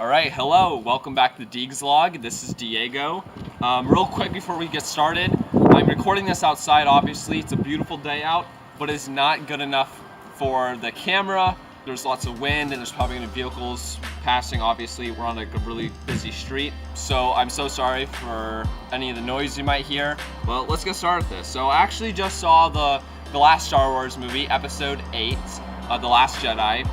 Alright, hello, welcome back to Deeg's Log. This is Diego. Real quick before we get started, I'm recording this outside, obviously. It's a beautiful day out, but it's not good enough for the camera. There's lots of wind and there's probably going to be vehicles passing, obviously. We're on a really busy street, so I'm so sorry for any of the noise you might hear. Well, let's get started with this. So I actually just saw the last Star Wars movie, Episode 8, The Last Jedi.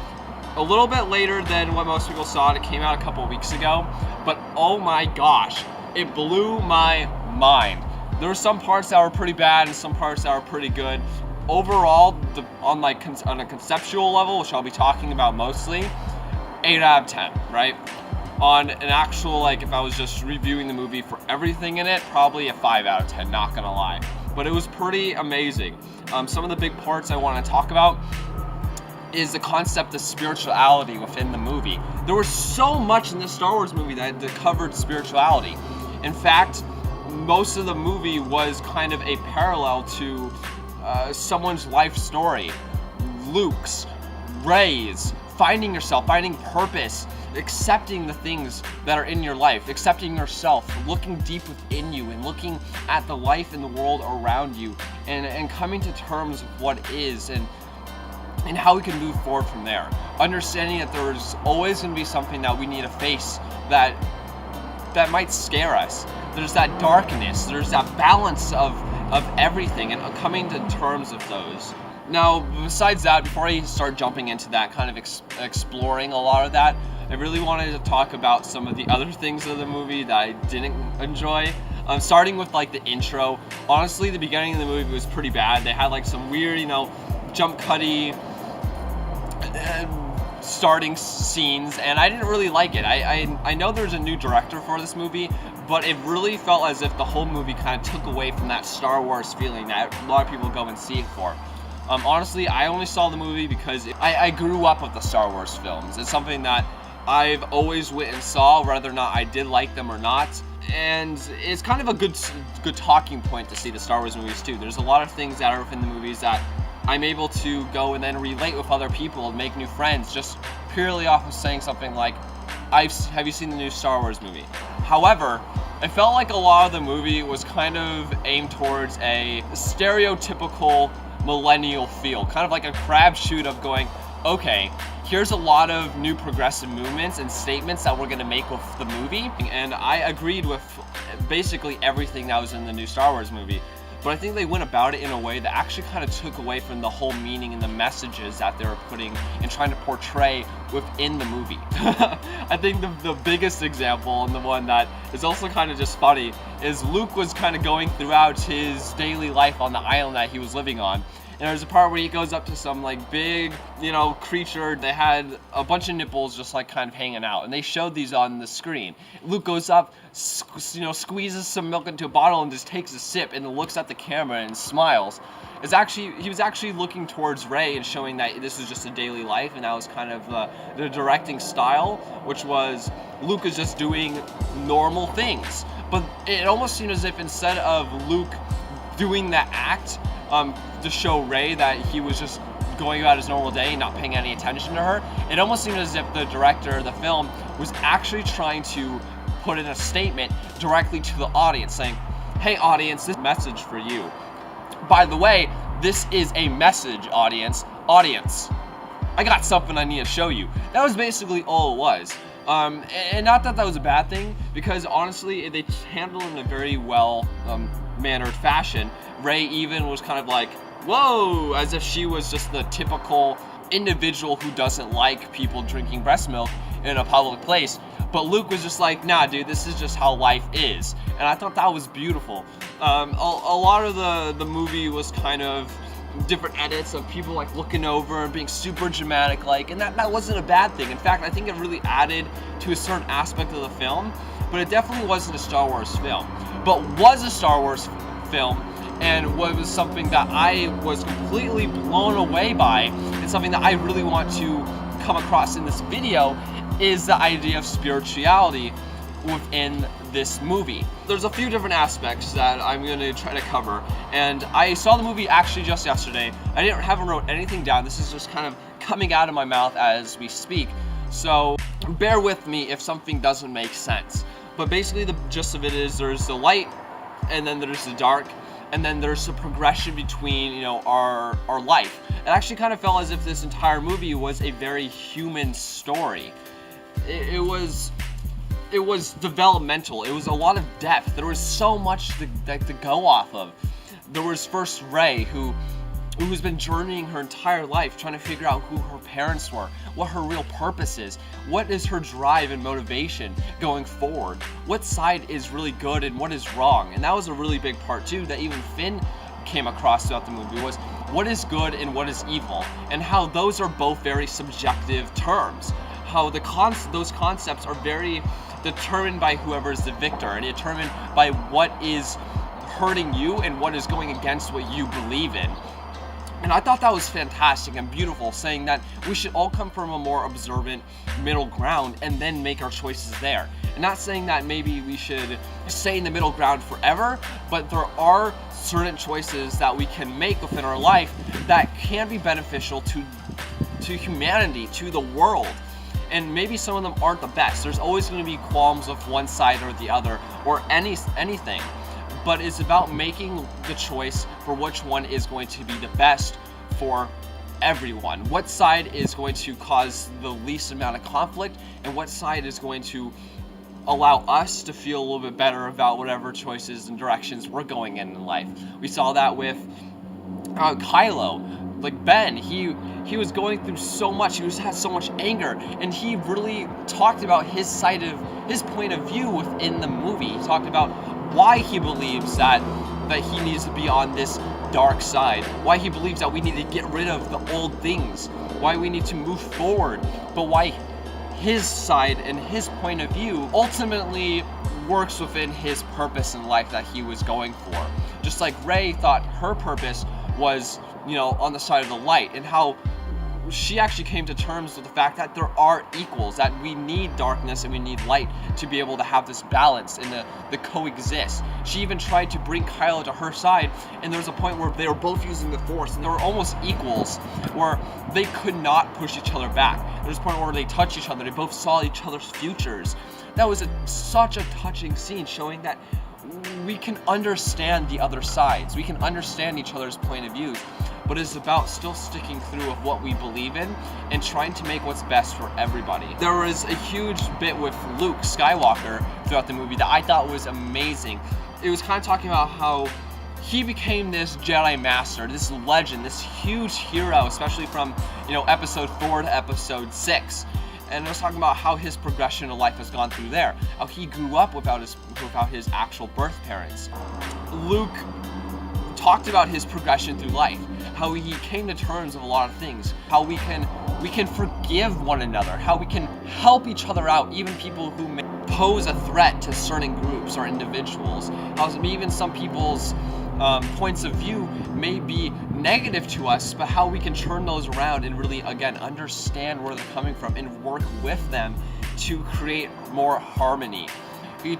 A little bit later than what most people saw it. It came out a couple weeks ago, but oh my gosh, it blew my mind. There were some parts that were pretty bad and some parts that were pretty good. Overall, on a conceptual level, which I'll be talking about mostly, 8 out of 10, right? On an actual, if I was just reviewing the movie for everything in it, probably a 5 out of 10, not gonna lie. But it was pretty amazing. Some of the big parts I want to talk about is the concept of spirituality within the movie. There was so much in this Star Wars movie that covered spirituality. In fact, most of the movie was kind of a parallel to someone's life story. Luke's, Rey's, finding yourself, finding purpose, accepting the things that are in your life, accepting yourself, looking deep within you and looking at the life in the world around you and coming to terms with what is and how we can move forward from there. Understanding that there's always going to be something that we need to face that might scare us. There's that darkness, there's that balance of everything and coming to terms with those. Now, besides that, before I start jumping into that, kind of exploring a lot of that, I really wanted to talk about some of the other things of the movie that I didn't enjoy. Starting with the intro. Honestly, the beginning of the movie was pretty bad. They had some weird, jump cutty starting scenes, and I didn't really like it. I know there's a new director for this movie, but it really felt as if the whole movie kind of took away from that Star Wars feeling that a lot of people go and see it for. Honestly, I only saw the movie because I grew up with the Star Wars films. It's something that I've always went and saw, whether or not I did like them or not. And it's kind of a good talking point to see the Star Wars movies too. There's a lot of things that are within the movies that I'm able to go and then relate with other people and make new friends just purely off of saying something like, have you seen the new Star Wars movie? However, I felt like a lot of the movie was kind of aimed towards a stereotypical millennial feel, kind of like a crapshoot of going, okay, here's a lot of new progressive movements and statements that we're going to make with the movie, and I agreed with basically everything that was in the new Star Wars movie. But I think they went about it in a way that actually kind of took away from the whole meaning and the messages that they were putting and trying to portray within the movie. I think the biggest example, and the one that is also kind of just funny, is Luke was kind of going throughout his daily life on the island that he was living on. And there's a part where he goes up to some big, creature. They had a bunch of nipples just kind of hanging out, and they showed these on the screen. Luke goes up, squeezes some milk into a bottle and just takes a sip and looks at the camera and smiles. He was actually looking towards Rey and showing that this was just a daily life, and that was kind of the directing style, which was Luke is just doing normal things. But it almost seemed as if instead of Luke doing that act to show Rey that he was just going about his normal day and not paying any attention to her, it almost seemed as if the director of the film was actually trying to put in a statement directly to the audience saying, hey audience, this message for you. By the way, this is a message, audience, I got something I need to show you. That was basically all it was. And not that was a bad thing, because honestly, they handled it in a very well mannered fashion. Rey even was kind of like, whoa, as if she was just the typical individual who doesn't like people drinking breast milk in a public place. But Luke was just like, nah, dude, this is just how life is. And I thought that was beautiful. A lot of the movie was kind of different edits of people looking over and being super dramatic and that wasn't a bad thing. In fact, I think it really added to a certain aspect of the film, but it definitely wasn't a Star Wars film. But was a Star Wars film, and what was something that I was completely blown away by, and something that I really want to come across in this video, is the idea of spirituality within this movie. There's a few different aspects that I'm going to try to cover, and I saw the movie actually just yesterday. I haven't wrote anything down. This is just kind of coming out of my mouth as we speak. So bear with me if something doesn't make sense. But basically the gist of it is there's the light, and then there's the dark, and then there's the progression between, you know, our life. It actually kind of felt as if this entire movie was a very human story. It was developmental. It was a lot of depth. There was so much to go off of. There was first Rey, who's been journeying her entire life trying to figure out who her parents were, what her real purpose is, what is her drive and motivation going forward, what side is really good and what is wrong. And that was a really big part too that even Finn came across throughout the movie, was what is good and what is evil, and how those are both very subjective terms, how those concepts are very determined by whoever is the victor and determined by what is hurting you and what is going against what you believe in. And I thought that was fantastic and beautiful, saying that we should all come from a more observant middle ground and then make our choices there. And not saying that maybe we should stay in the middle ground forever, but there are certain choices that we can make within our life that can be beneficial to humanity, to the world. And maybe some of them aren't the best. There's always going to be qualms of one side or the other, or anything. But it's about making the choice for which one is going to be the best for everyone. What side is going to cause the least amount of conflict, and what side is going to allow us to feel a little bit better about whatever choices and directions we're going in life. We saw that with Kylo. Like Ben, he was going through so much, he had so much anger, and he really talked about his point of view within the movie. He talked about why he believes that he needs to be on this dark side, why he believes that we need to get rid of the old things, why we need to move forward, but why his side and his point of view ultimately works within his purpose in life that he was going for. Just like Rey thought her purpose was, you know, on the side of the light, and how she actually came to terms with the fact that there are equals, that we need darkness and we need light to be able to have this balance and the coexist. She even tried to bring Kylo to her side, and there was a point where they were both using the Force and they were almost equals, where they could not push each other back. There was a point where they touched each other, they both saw each other's futures. That was such a touching scene, showing that we can understand the other sides, we can understand each other's point of views, but it's about still sticking through with what we believe in and trying to make what's best for everybody. There was a huge bit with Luke Skywalker throughout the movie that I thought was amazing. It was kind of talking about how he became this Jedi Master, this legend, this huge hero, especially from, you know, episode 4 to episode 6. And I was talking about how his progression of life has gone through there, how he grew up without his actual birth parents. Luke talked about his progression through life, how he came to terms with a lot of things, how we can forgive one another, how we can help each other out, even people who may pose a threat to certain groups or individuals, how even some people's points of view may be negative to us, but how we can turn those around and really, again, understand where they're coming from and work with them to create more harmony. He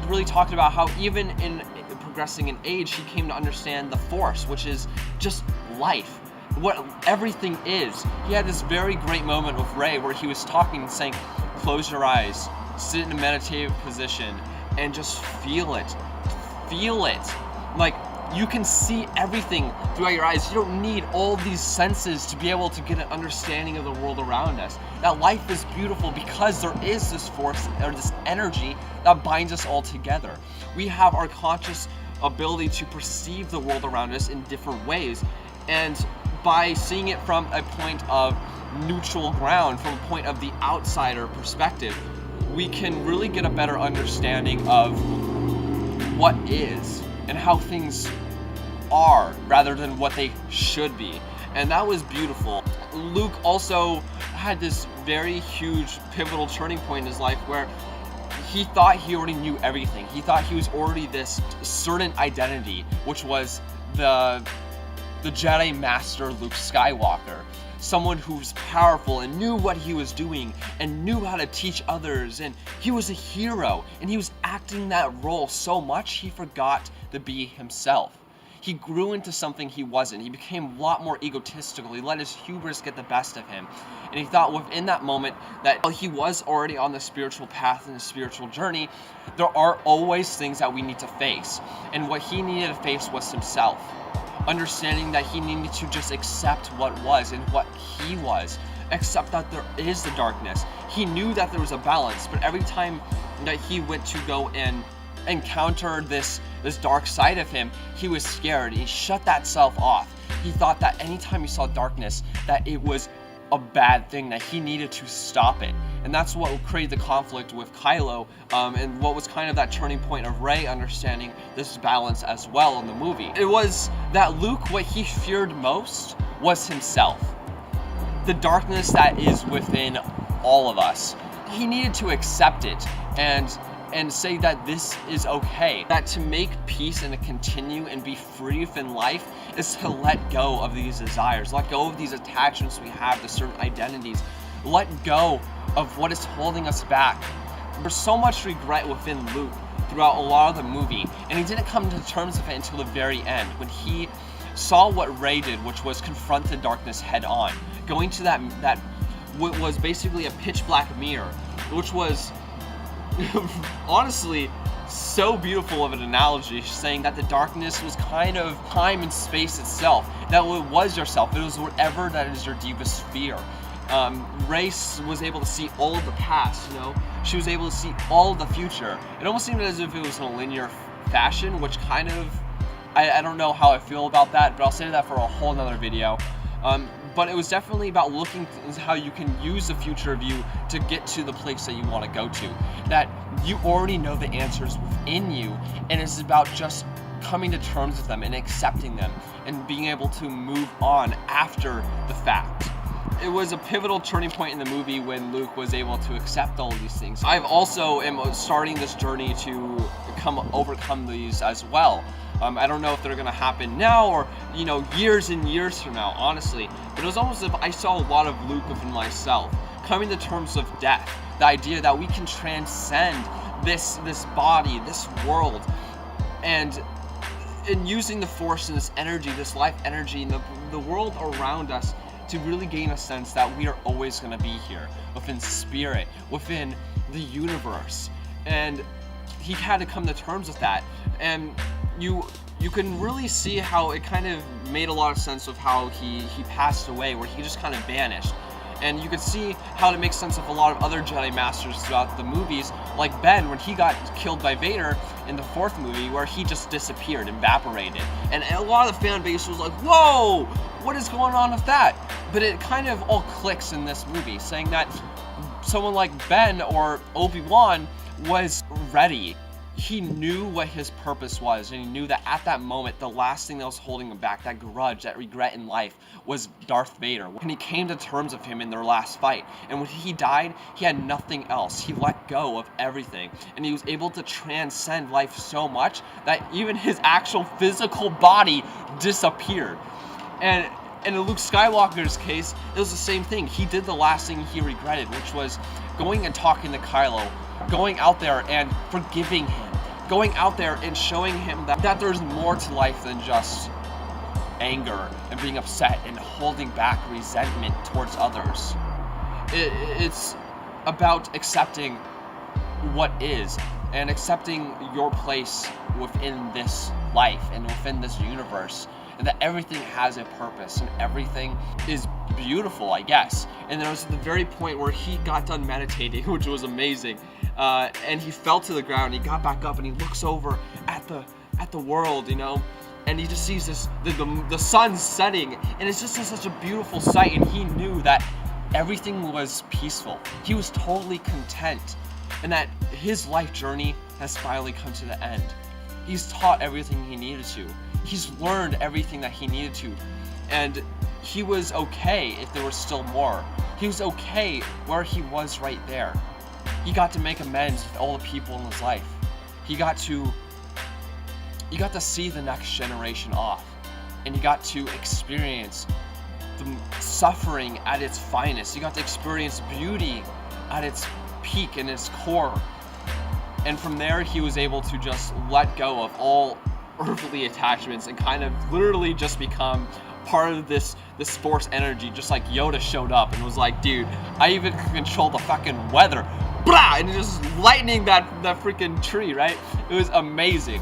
really talked about how even in progressing in age, he came to understand the Force, which is just life, what everything is. He had this very great moment with Rey where he was talking and saying, close your eyes, sit in a meditative position, and just feel it. Feel it. Like, you can see everything throughout your eyes. You don't need all these senses to be able to get an understanding of the world around us. That life is beautiful because there is this force or this energy that binds us all together. We have our conscious ability to perceive the world around us in different ways, and by seeing it from a point of neutral ground, from a point of the outsider perspective, we can really get a better understanding of what is and how things are rather than what they should be. And that was beautiful. Luke also had this very huge pivotal turning point in his life where he thought he already knew everything. He thought he was already this certain identity, which was the Jedi Master Luke Skywalker. Someone who was powerful and knew what he was doing and knew how to teach others, and he was a hero, and he was acting that role so much he forgot to be himself. He grew into something he wasn't. He became a lot more egotistical. He let his hubris get the best of him. And he thought within that moment that he was already on the spiritual path and the spiritual journey, there are always things that we need to face. And what he needed to face was himself. Understanding that he needed to just accept what was and what he was. Accept that there is the darkness. He knew that there was a balance, but every time that he went to go and encounter this dark side of him, he was scared. He shut that self off. He thought that anytime he saw darkness, that it was a bad thing, that he needed to stop it. And that's what created the conflict with Kylo, and what was kind of that turning point of Rey understanding this balance as well in the movie. It was that Luke, what he feared most was himself. The darkness that is within all of us. He needed to accept it and say that this is okay. That to make peace and to continue and be free within life is to let go of these desires, let go of these attachments we have to certain identities, let go of what is holding us back. There's so much regret within Luke throughout a lot of the movie, and he didn't come to terms with it until the very end, when he saw what Rey did, which was confront the darkness head on, going to that what was basically a pitch black mirror, which was honestly so beautiful of an analogy, saying that the darkness was kind of time and space itself, that it was yourself, it was whatever that is your deepest fear. Rey was able to see all of the past, she was able to see all of the future. It almost seemed as if it was in a linear fashion, which kind of, I don't know how I feel about that, but I'll save that for a whole nother video. But it was definitely about looking at how you can use the future of you to get to the place that you want to go to. That you already know the answers within you, and it's about just coming to terms with them and accepting them and being able to move on after the fact. It was a pivotal turning point in the movie when Luke was able to accept all of these things. I've also am starting this journey to overcome these as well. I don't know if they're going to happen now or, years and years from now, honestly. But it was almost as if I saw a lot of Luke within myself, coming to terms with death. The idea that we can transcend this body, this world, and in using the Force and this energy, this life energy, and the world around us to really gain a sense that we are always going to be here, within spirit, within the universe. And he had to come to terms with that. And you can really see how it kind of made a lot of sense of how he passed away, where he just kind of vanished. And you could see how to make sense of a lot of other Jedi Masters throughout the movies, like Ben, when he got killed by Vader in the 4th movie, where he just disappeared, evaporated. And a lot of the fan base was like, whoa, what is going on with that? But it kind of all clicks in this movie, saying that someone like Ben or Obi-Wan was ready. He knew what his purpose was, and he knew that at that moment, the last thing that was holding him back, that grudge, that regret in life, was Darth Vader. And he came to terms with him in their last fight. And when he died, he had nothing else. He let go of everything. And he was able to transcend life so much that even his actual physical body disappeared. And in Luke Skywalker's case, it was the same thing. He did the last thing he regretted, which was going and talking to Kylo, going out there and forgiving him, going out there and showing him that there's more to life than just anger and being upset and holding back resentment towards others. It's about accepting what is and accepting your place within this life and within this universe, and that everything has a purpose and everything is beautiful, I guess. And there was the very point where he got done meditating, which was amazing, and he fell to the ground. He got back up and he looks over at the world, and he just sees the sun setting, and it's just such a beautiful sight. And he knew that everything was peaceful. He was totally content, and that his life journey has finally come to the end. He's taught everything he needed to. He's learned everything that he needed to. And he was okay if there was still more. He was okay where he was right there. He got to make amends with all the people in his life. He got to see the next generation off. And he got to experience the suffering at its finest. He got to experience beauty at its peak and its core. And from there, he was able to just let go of all earthly attachments and kind of literally just become part of this force energy, just like Yoda showed up and was like, dude, I even can control the fucking weather. Blah! And just lightning that freaking tree, right? It was amazing.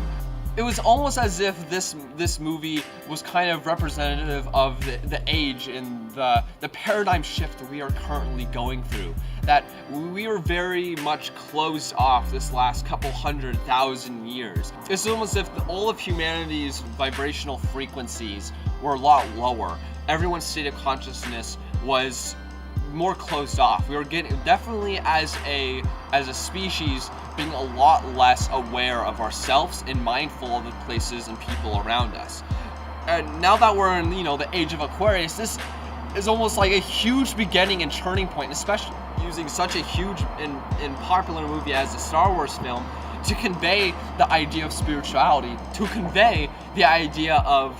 It was almost as if this movie was kind of representative of the age and the paradigm shift we are currently going through. That we were very much closed off this last couple 100,000 years. It's almost as if all of humanity's vibrational frequencies were a lot lower. Everyone's state of consciousness was more closed off. We were getting, definitely as a species, being a lot less aware of ourselves and mindful of the places and people around us. And now that we're in, the age of Aquarius, this is almost like a huge beginning and turning point, especially using such a huge and popular movie as the Star Wars film to convey the idea of spirituality, to convey the idea of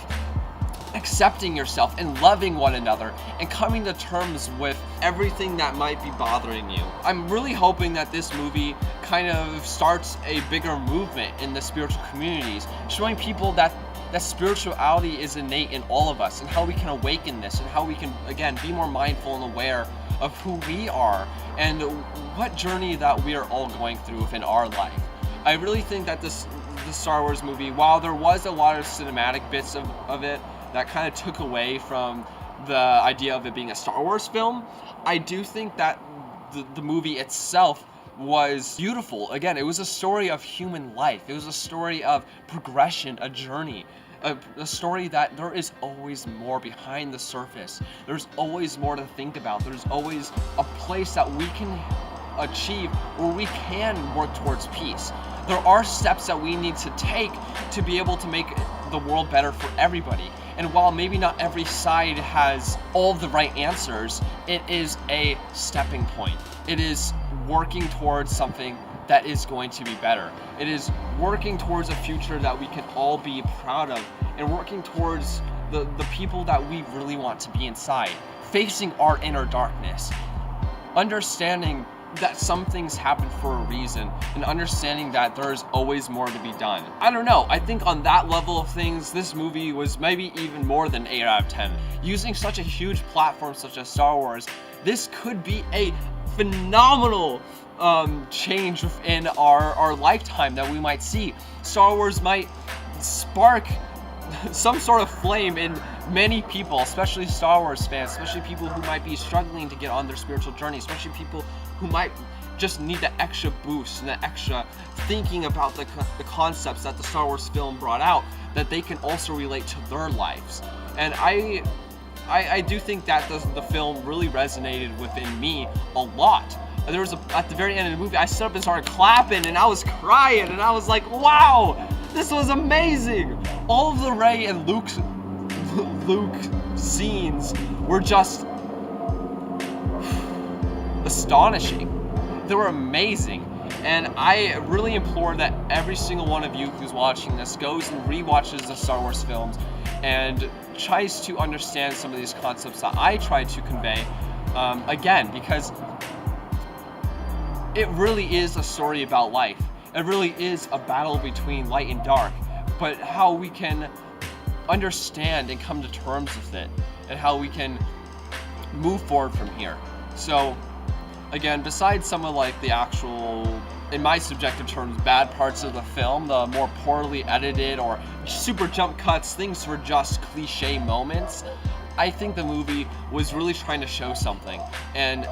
accepting yourself and loving one another and coming to terms with everything that might be bothering you. I'm really hoping that this movie kind of starts a bigger movement in the spiritual communities, showing people that spirituality is innate in all of us and how we can awaken this and how we can, again, be more mindful and aware of who we are and what journey that we are all going through within our life. I really think that the Star Wars movie, while there was a lot of cinematic bits of it that kind of took away from the idea of it being a Star Wars film, I do think that the movie itself was beautiful. Again, it was a story of human life. It was a story of progression, a journey, a story that there is always more behind the surface. There's always more to think about. There's always a place that we can achieve where we can work towards peace. There are steps that we need to take to be able to make the world better for everybody. And while maybe not every side has all the right answers, it is a stepping point. It is working towards something that is going to be better. It is working towards a future that we can all be proud of and working towards the people that we really want to be inside, facing our inner darkness, understanding that some things happen for a reason and understanding that there's always more to be done. I don't know, I think on that level of things, this movie was maybe even more than 8 out of 10. Using such a huge platform such as Star Wars, this could be a phenomenal change in our lifetime that we might see. Star Wars might spark some sort of flame in many people, especially Star Wars fans, especially people who might be struggling to get on their spiritual journey, especially people who might just need the extra boost and the extra thinking about the concepts that the Star Wars film brought out, that they can also relate to their lives. And I do think that the film really resonated within me a lot. There was at the very end of the movie, I stood up and started clapping and I was crying and I was like, wow, this was amazing. All of the Rey and Luke scenes were just astonishing. They were amazing. And I really implore that every single one of you who's watching this goes and rewatches the Star Wars films and tries to understand some of these concepts that I tried to convey again, because it really is a story about life. It really is a battle between light and dark, but how we can understand and come to terms with it and how we can move forward from here. So again, besides some of like the actual, in my subjective terms, bad parts of the film, the more poorly edited or super jump cuts, things were just cliche moments, I think the movie was really trying to show something, and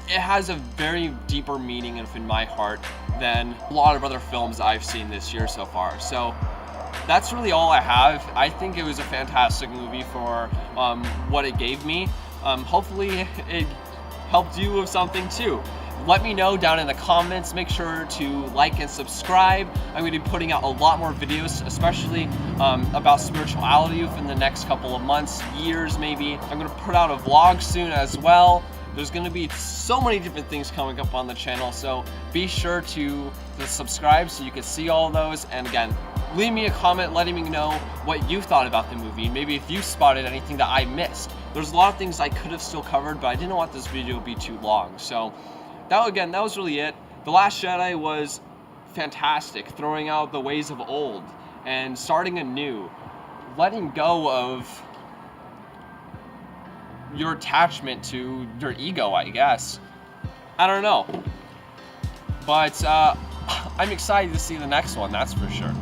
it has a very deeper meaning in my heart than a lot of other films I've seen this year so far. So that's really all I have. I think it was a fantastic movie for what it gave me. Hopefully it helped you with something too. Let me know down in the comments. Make sure to like and subscribe. I'm going to be putting out a lot more videos, especially about spirituality within the next couple of months, years maybe. I'm going to put out a vlog soon as well. There's going to be so many different things coming up on the channel, so be sure to subscribe so you can see all those. And again, leave me a comment letting me know what you thought about the movie, maybe if you spotted anything that I missed. There's a lot of things I could have still covered, but I didn't want this video to be too long. So that was really it. The Last Jedi was fantastic, throwing out the ways of old. and starting anew, letting go of your attachment to your ego, I guess. I don't know. But I'm excited to see the next one, that's for sure.